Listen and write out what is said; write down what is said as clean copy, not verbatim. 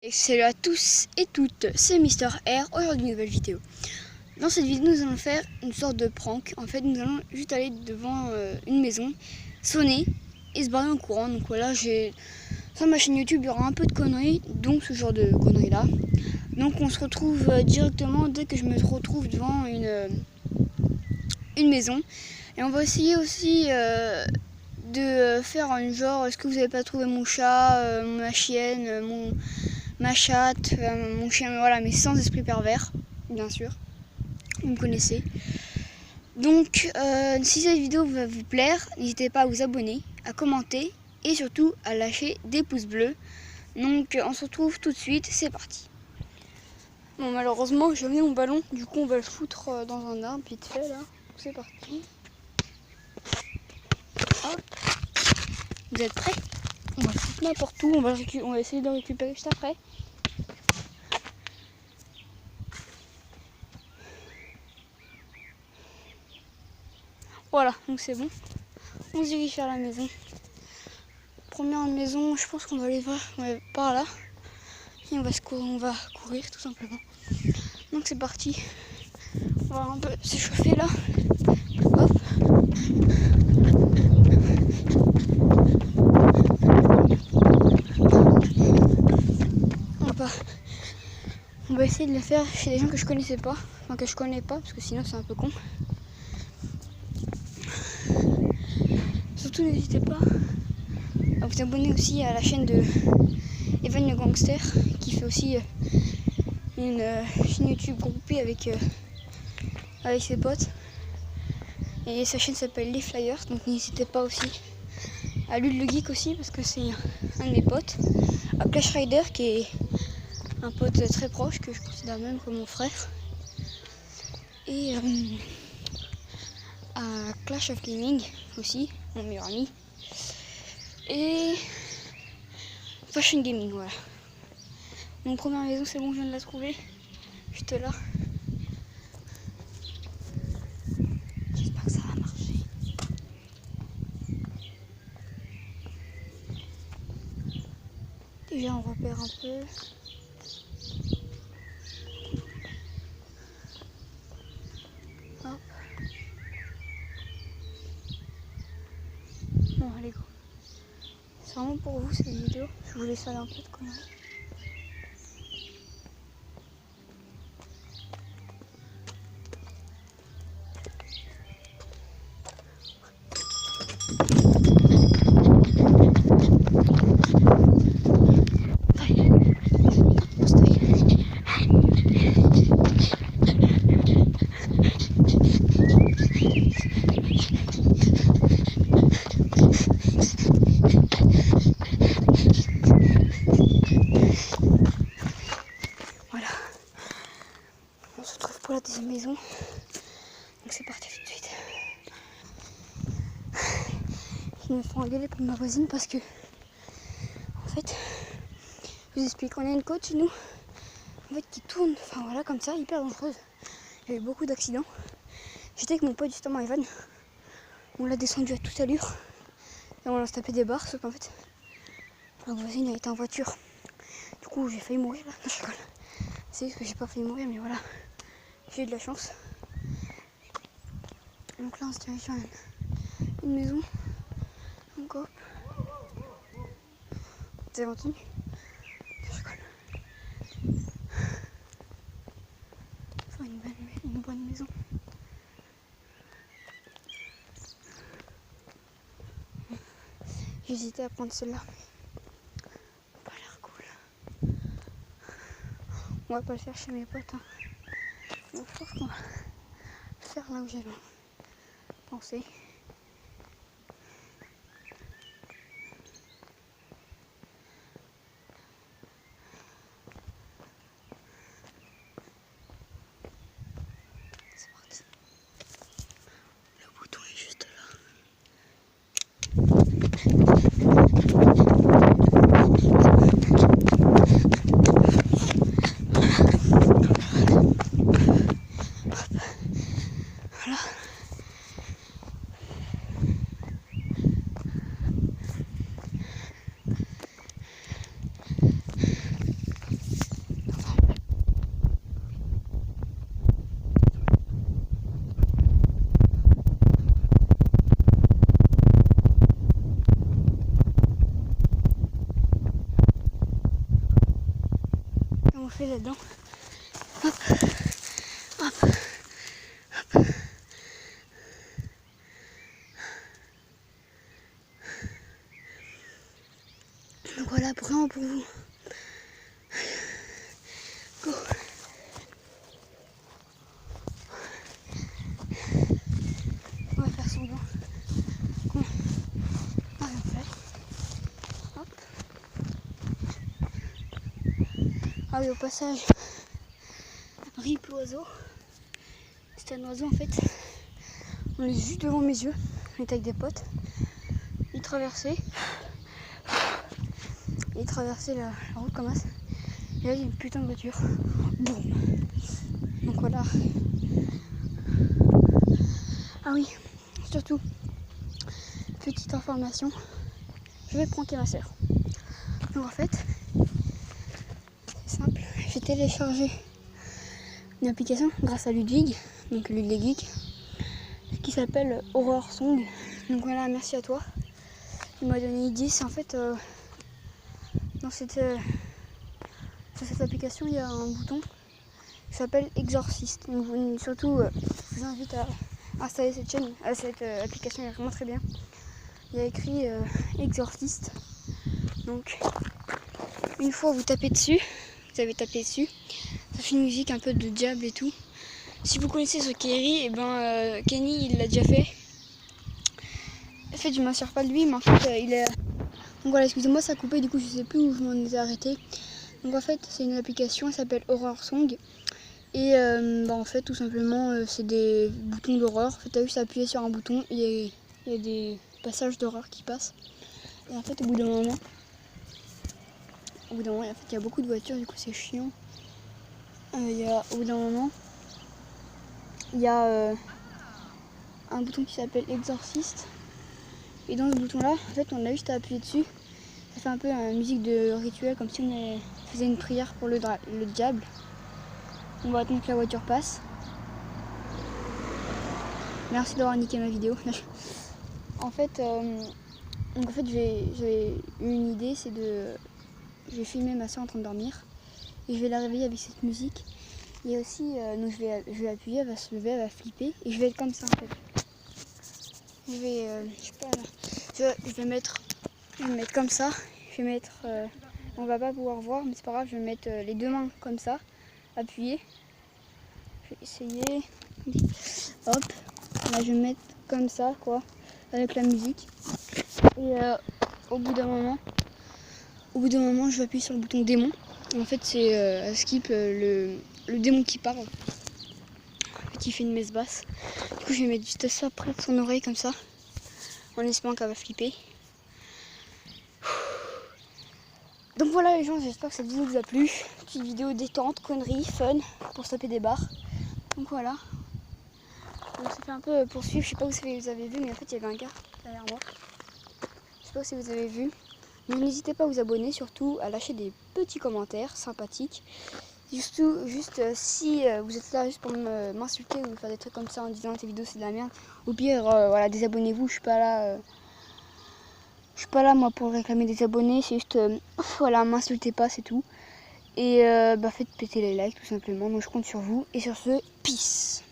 Et salut à tous et toutes, c'est Mister R. Aujourd'hui une nouvelle vidéo. Dans cette vidéo nous allons faire une sorte de prank. En fait nous allons juste aller devant une maison, sonner et se barrer en courant. Donc voilà, sur ma chaîne YouTube il y aura un peu de conneries, donc ce genre de conneries là. Donc on se retrouve directement dès que je me retrouve devant une maison. Et on va essayer aussi de faire un genre, est-ce que vous n'avez pas trouvé mon chat, ma chienne, ma chatte, mon chien, mais voilà, mais sans esprit pervers, bien sûr, vous me connaissez. Donc si cette vidéo va vous plaire, n'hésitez pas à vous abonner, à commenter et surtout à lâcher des pouces bleus. Donc on se retrouve tout de suite, c'est parti. Bon, malheureusement j'ai amené mon ballon, du coup on va le foutre dans un arbre vite fait là, c'est parti. Hop. Vous êtes prêts? On va le foutre n'importe où, on va essayer de le récupérer juste après. Voilà, donc c'est bon. On se dirige vers la maison. Première maison, je pense qu'on va aller par là. Et on va courir tout simplement. Donc c'est parti. On va un peu s'échauffer là. Hop. On va essayer de le faire chez des gens que je connaissais pas. Enfin que je connais pas parce que sinon c'est un peu con. Surtout n'hésitez pas à vous abonner aussi à la chaîne de Evan le Gangster qui fait aussi une chaîne YouTube groupée avec ses potes. Et sa chaîne s'appelle Les Flyers, donc n'hésitez pas aussi à Lude le Geek aussi parce que c'est un de mes potes. À Clash Rider qui est un pote très proche que je considère même comme mon frère. Et à Clash of Gaming aussi, mon meilleur ami. Et Fashion Gaming, voilà. Donc première maison, c'est bon, je viens de la trouver. Juste là. J'espère que ça va marcher. Déjà on repère un peu. Hop. Bon allez go. C'est vraiment pour vous cette vidéo. Je voulais faire un peu de conneries. Voilà. On se retrouve pour la deuxième maison. Donc c'est parti tout de suite. Ils me font engueuler pour ma voisine parce que en fait, je vous explique, on a une côte chez nous en fait qui tourne, enfin voilà comme ça, hyper dangereuse. Il y a eu beaucoup d'accidents. J'étais avec mon pote justement Evan. On l'a descendu à toute allure et on l'a tapé des barres, sauf qu'en fait la voisine a été en voiture. Du coup j'ai failli mourir là, non, je rigole. C'est juste que j'ai pas failli mourir mais voilà, j'ai eu de la chance. Donc là on se dirige vers une maison. Encore. Vous avez entendu? Je rigole. Enfin, une bonne maison. J'hésitais à prendre celle-là, mais ça a pas l'air cool. On va pas le faire chez mes potes. Hein. Donc je pense qu'on va le faire là où j'ai pensé. C'est parti. Le bouton est juste là. Voilà. on fait là-dedans. Hop, hop, hop. Donc voilà, vraiment pour vous. Go. On va faire semblant qu'on a rien fait. Hop. Ah oui, au passage, rip l'oiseau. C'est un oiseau en fait. On est juste devant mes yeux. On était avec des potes. Il traversait la route comme ça. Et là il y a une putain de voiture. Boum. Donc voilà. Ah oui, surtout, petite information, je vais pranker ma soeur. Donc en fait, c'est simple, j'ai téléchargé une application grâce à Ludwig, donc Ludwig, qui s'appelle Horror Song. Donc voilà, merci à toi. Il m'a donné une idée, c'est en fait, dans cette application, il y a un bouton qui s'appelle Exorcist. Donc surtout, je vous invite à installer cette chaîne, cette application est vraiment très bien. Il y a écrit Exorcist. Donc une fois vous tapez dessus, vous avez tapé dessus, ça fait une musique un peu de diable et tout. Si vous connaissez ce Kerry, et ben Kenny il l'a déjà fait. En fait je m'inspire pas de lui, mais en fait il est. Donc voilà, excusez-moi ça a coupé, du coup je sais plus où je m'en ai arrêté. Donc en fait c'est une application, elle s'appelle Horror Song. Et en fait tout simplement c'est des boutons d'horreur. En fait t'as juste à appuyer sur un bouton et il y a des passages d'horreur qui passent. Et en fait au bout d'un moment, en fait il y a beaucoup de voitures, du coup c'est chiant. Au bout d'un moment, il y a un bouton qui s'appelle Exorcist. Et dans ce bouton là, en fait on a juste à appuyer dessus. Ça fait un peu une musique de rituel, comme si on faisait une prière pour le diable. On va attendre que la voiture passe. Merci d'avoir niqué ma vidéo. En fait, j'ai eu une idée, c'est je vais filmer ma soeur en train de dormir et je vais la réveiller avec cette musique. Et aussi, donc je vais appuyer, elle va se lever, elle va flipper et je vais être comme ça en fait. Je vais mettre comme ça. Je vais mettre, on va pas pouvoir voir, mais c'est pas grave. Je vais mettre les deux mains comme ça, appuyer. Je vais essayer. Hop. Là, je vais mettre comme ça, quoi, avec la musique. Et au bout d'un moment, je vais appuyer sur le bouton démon. En fait, c'est skip le démon qui parle. En fait, il fait une messe basse. Du coup, je vais mettre juste ça près de son oreille comme ça, en espérant qu'elle va flipper. Donc voilà les gens, j'espère que cette vidéo vous a plu. Petite vidéo détente, connerie, fun, pour se taper des barres. Donc voilà. Donc ça fait un peu poursuivre, je sais pas si vous avez vu, mais en fait il y avait un gars derrière moi. Je sais pas si vous avez vu. Mais n'hésitez pas à vous abonner, surtout à lâcher des petits commentaires sympathiques. Juste si vous êtes là juste pour m'insulter ou faire des trucs comme ça en disant tes vidéos c'est de la merde. Au pire, voilà, désabonnez-vous, je suis pas là moi pour réclamer des abonnés, c'est juste voilà, m'insultez pas, c'est tout. Et faites péter les likes tout simplement, donc je compte sur vous. Et sur ce, peace.